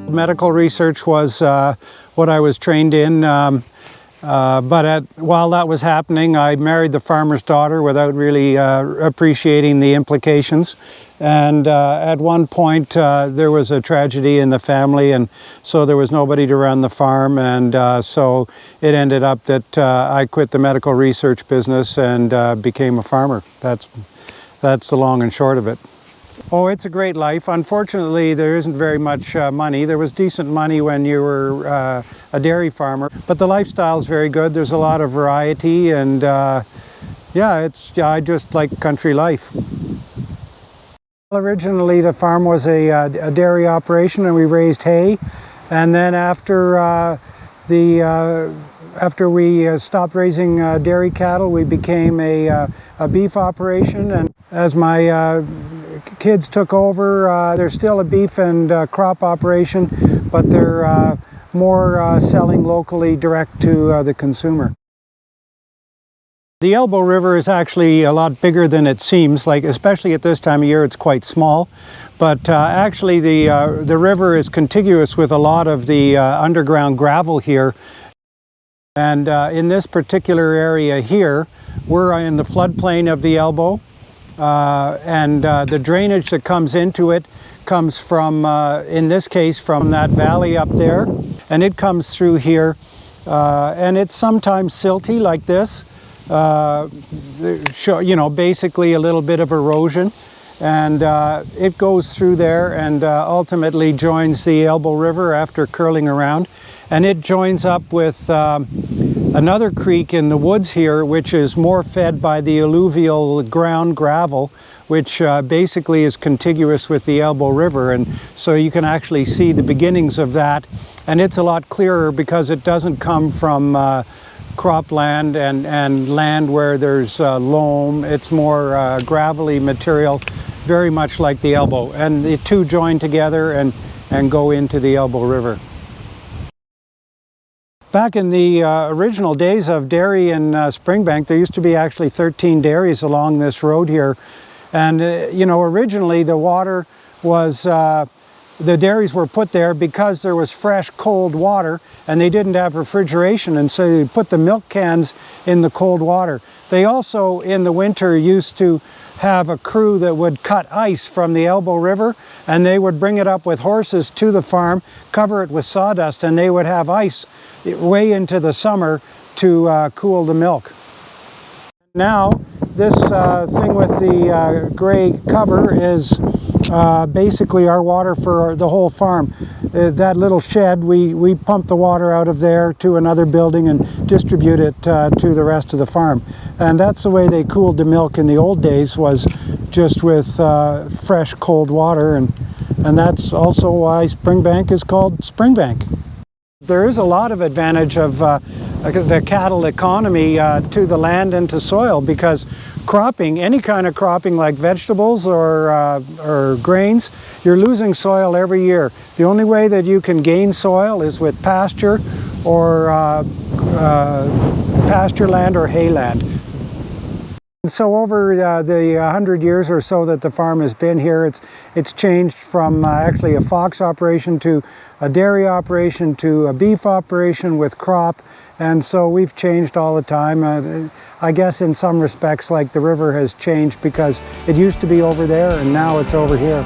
Medical research was what I was trained in, while that was happening, I married the farmer's daughter without really appreciating the implications. And at one point there was a tragedy in the family, and so there was nobody to run the farm, and so it ended up that I quit the medical research business and became a farmer. That's the long and short of it. Oh, it's a great life. Unfortunately, there isn't very much money. There was decent money when you were a dairy farmer, but the lifestyle is very good. There's a lot of variety, and yeah, I just like country life. Originally, the farm was a dairy operation, and we raised hay. And then after we stopped raising dairy cattle, we became a beef operation. And as my kids took over, there's still a beef and crop operation, but they're more selling locally direct to the consumer. The Elbow River is actually a lot bigger than it seems, especially at this time of year it's quite small, but actually the river is contiguous with a lot of the underground gravel here. And in this particular area here, we're in the floodplain of the Elbow, and the drainage that comes into it comes from, in this case, from that valley up there, and it comes through here, and it's sometimes silty like this. Basically a little bit of erosion, and it goes through there and ultimately joins the Elbow River after curling around, and it joins up with another creek in the woods here, which is more fed by the alluvial ground gravel, which basically is contiguous with the Elbow River, and so you can actually see the beginnings of that, and it's a lot clearer because it doesn't come from cropland and land where there's loam. It's more gravelly material, very much like the Elbow, and the two join together and go into the Elbow River. Back in the original days of dairy in Springbank, there used to be actually 13 dairies along this road here, and originally the water was the dairies were put there because there was fresh, cold water, and they didn't have refrigeration, and so they put the milk cans in the cold water. They also, in the winter, used to have a crew that would cut ice from the Elbow River, and they would bring it up with horses to the farm, cover it with sawdust, and they would have ice way into the summer to cool the milk. Now, this thing with the gray cover is basically our water for the whole farm. That little shed, we pump the water out of there to another building and distribute it to the rest of the farm. And that's the way they cooled the milk in the old days, was just with fresh, cold water, and that's also why Springbank is called Springbank. There is a lot of advantage of the cattle economy to the land and to soil, because cropping, any kind of cropping like vegetables or grains, you're losing soil every year. The only way that you can gain soil is with pasture or pasture land or hay land. So over the 100 years or so that the farm has been here, it's changed from actually a fox operation to a dairy operation to a beef operation with crop, and so we've changed all the time. I guess in some respects, like the river has changed because it used to be over there and now it's over here.